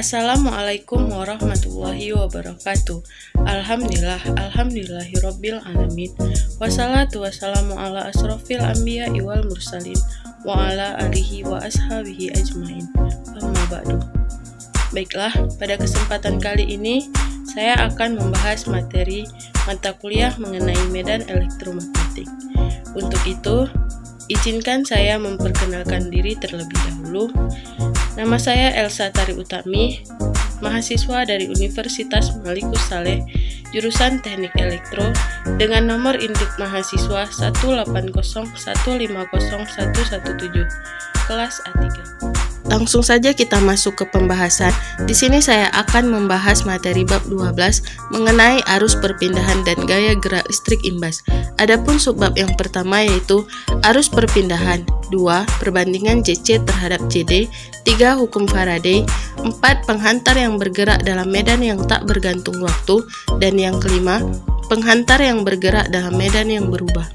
Assalamualaikum warahmatullahi wabarakatuh. Alhamdulillahirabbil alamin. Wassalatu wassalamu ala asrofil anbiya'i wal mursalin wa ala alihi wa ashabihi ajmain. Amma ba'du. Baiklah, pada kesempatan kali ini saya akan membahas materi mata kuliah mengenai medan elektromagnetik. Untuk itu, izinkan saya memperkenalkan diri terlebih dahulu. Nama saya Elsa Tari Utami, mahasiswa dari Universitas Malikus Saleh, jurusan Teknik Elektro, dengan nomor induk mahasiswa 180150117, kelas A3. Langsung saja kita masuk ke pembahasan. Di sini saya akan membahas materi bab 12 mengenai arus perpindahan dan gaya gerak listrik imbas. Adapun subbab yang pertama yaitu arus perpindahan, 2. Perbandingan JC terhadap JD, 3. Hukum Faraday, 4. Penghantar yang bergerak dalam medan yang tak bergantung waktu, dan yang kelima, penghantar yang bergerak dalam medan yang berubah.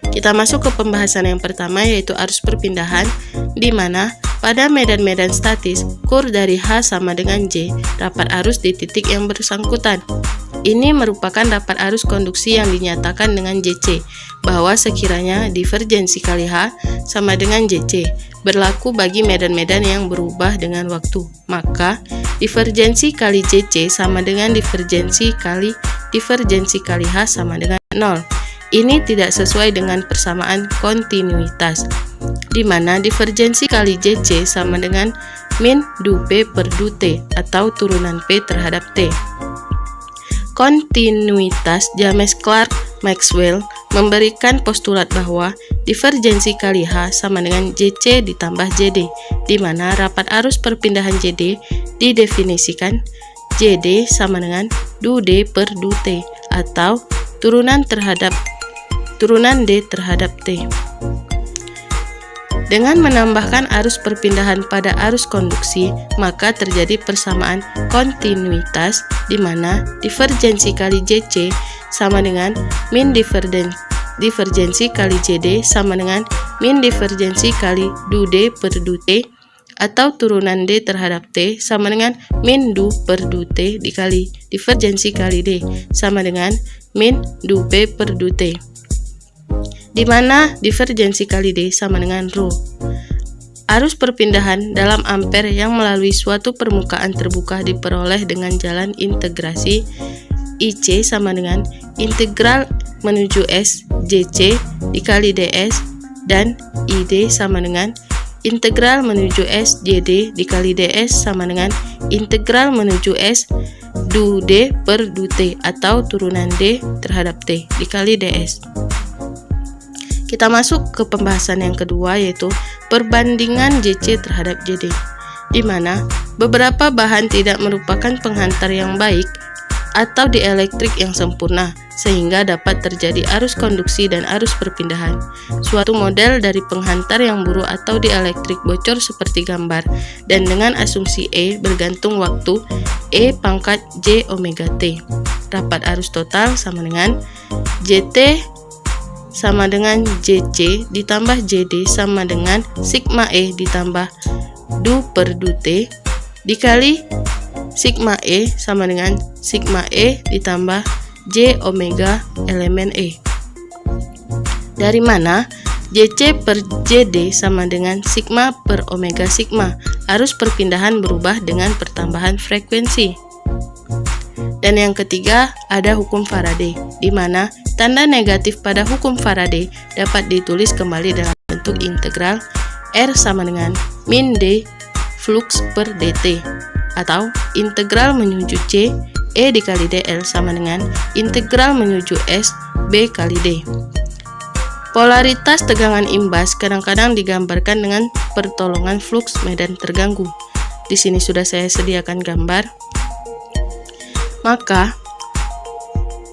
Kita masuk ke pembahasan yang pertama yaitu arus perpindahan, di mana pada medan-medan statis, kur dari H sama dengan J, rapat arus di titik yang bersangkutan. Ini merupakan rapat arus konduksi yang dinyatakan dengan JC, bahwa sekiranya divergensi kali H sama dengan JC, berlaku bagi medan-medan yang berubah dengan waktu. Maka, divergensi kali JC sama dengan divergensi kali H sama dengan 0. Ini tidak sesuai dengan persamaan kontinuitas, di mana divergensi kali JC sama dengan min du P per du T atau turunan P terhadap T. Kontinuitas James Clerk Maxwell memberikan postulat bahwa divergensi kali H sama dengan JC ditambah JD, di mana rapat arus perpindahan JD didefinisikan JD sama dengan du D per du T atau turunan D terhadap T. Dengan menambahkan arus perpindahan pada arus konduksi, maka terjadi persamaan kontinuitas di mana divergensi kali JC sama dengan min divergensi kali JD sama dengan min divergensi kali du D per du T atau turunan D terhadap T sama dengan min du per du T dikali divergensi kali D sama dengan min du P per du T, di mana divergensi kali D sama dengan rho. Arus perpindahan dalam ampere yang melalui suatu permukaan terbuka diperoleh dengan jalan integrasi IC sama dengan integral menuju S JC dikali DS, dan ID sama dengan integral menuju S JD dikali DS sama dengan integral menuju S du D per du T atau turunan D terhadap T dikali DS. Kita masuk ke pembahasan yang kedua yaitu perbandingan JC terhadap JD, di mana beberapa bahan tidak merupakan penghantar yang baik atau dielektrik yang sempurna sehingga dapat terjadi arus konduksi dan arus perpindahan. Suatu model dari penghantar yang buruk atau dielektrik bocor seperti gambar, dan dengan asumsi E bergantung waktu E pangkat J omega T. Rapat arus total sama dengan JT sama dengan JC ditambah JD sama dengan sigma E ditambah du per du T dikali sigma E sama dengan sigma E ditambah J omega elemen E. Dari mana JC per JD sama dengan sigma per omega sigma. Arus perpindahan berubah dengan pertambahan frekuensi. Dan yang ketiga ada hukum Faraday, di mana tanda negatif pada hukum Faraday dapat ditulis kembali dalam bentuk integral R sama dengan min D flux per dt, atau integral menuju C E dikali dl sama dengan integral menuju S B kali D. Polaritas tegangan imbas kadang-kadang digambarkan dengan pertolongan flux medan terganggu. Di sini sudah saya sediakan gambar. Maka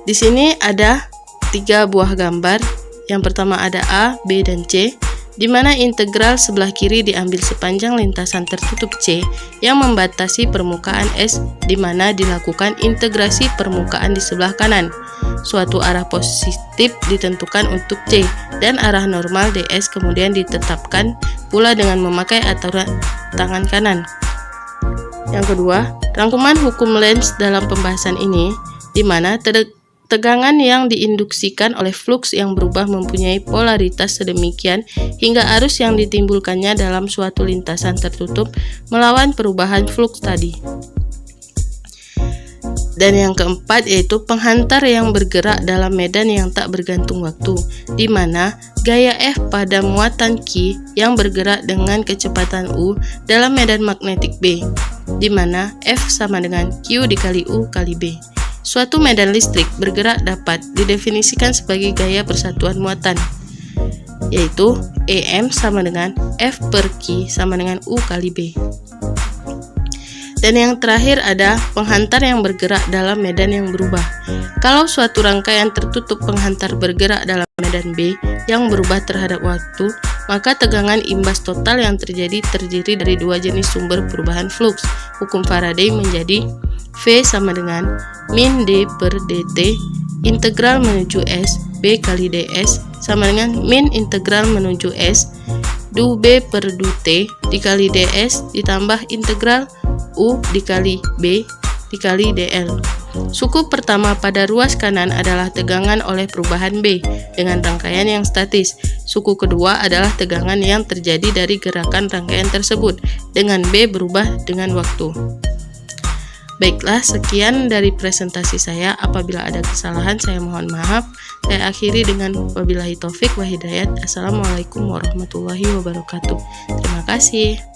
di sini ada 3 buah gambar. Yang pertama ada A, B, dan C, di mana integral sebelah kiri diambil sepanjang lintasan tertutup C yang membatasi permukaan S, di mana dilakukan integrasi permukaan di sebelah kanan. Suatu arah positif ditentukan untuk C, dan arah normal DS kemudian ditetapkan pula dengan memakai aturan tangan kanan. Yang kedua, rangkuman hukum Lenz dalam pembahasan ini, di mana tegangan yang diinduksikan oleh fluks yang berubah mempunyai polaritas sedemikian hingga arus yang ditimbulkannya dalam suatu lintasan tertutup melawan perubahan fluks tadi. Dan yang keempat yaitu penghantar yang bergerak dalam medan yang tak bergantung waktu, di mana gaya F pada muatan Q yang bergerak dengan kecepatan U dalam medan magnetik B, di mana F sama dengan Q dikali U kali B. Suatu medan listrik bergerak dapat didefinisikan sebagai gaya persatuan muatan, yaitu EM sama dengan F per Q sama dengan U kali B. Dan yang terakhir ada penghantar yang bergerak dalam medan yang berubah. Kalau suatu rangkaian tertutup penghantar bergerak dalam medan B yang berubah terhadap waktu, maka tegangan imbas total yang terdiri dari dua jenis sumber perubahan fluks. Hukum Faraday menjadi V sama dengan min D per dt integral menuju S B kali ds sama dengan min integral menuju S du B per du T dikali ds ditambah integral U dikali B dikali dl. Suku pertama pada ruas kanan adalah tegangan oleh perubahan B dengan rangkaian yang statis. Suku kedua adalah tegangan yang terjadi dari gerakan rangkaian tersebut dengan B berubah dengan waktu. Baiklah, sekian dari presentasi saya. Apabila ada kesalahan, saya mohon maaf. Saya akhiri dengan wabillahi taufik wa hidayat. Assalamualaikum warahmatullahi wabarakatuh. Terima kasih.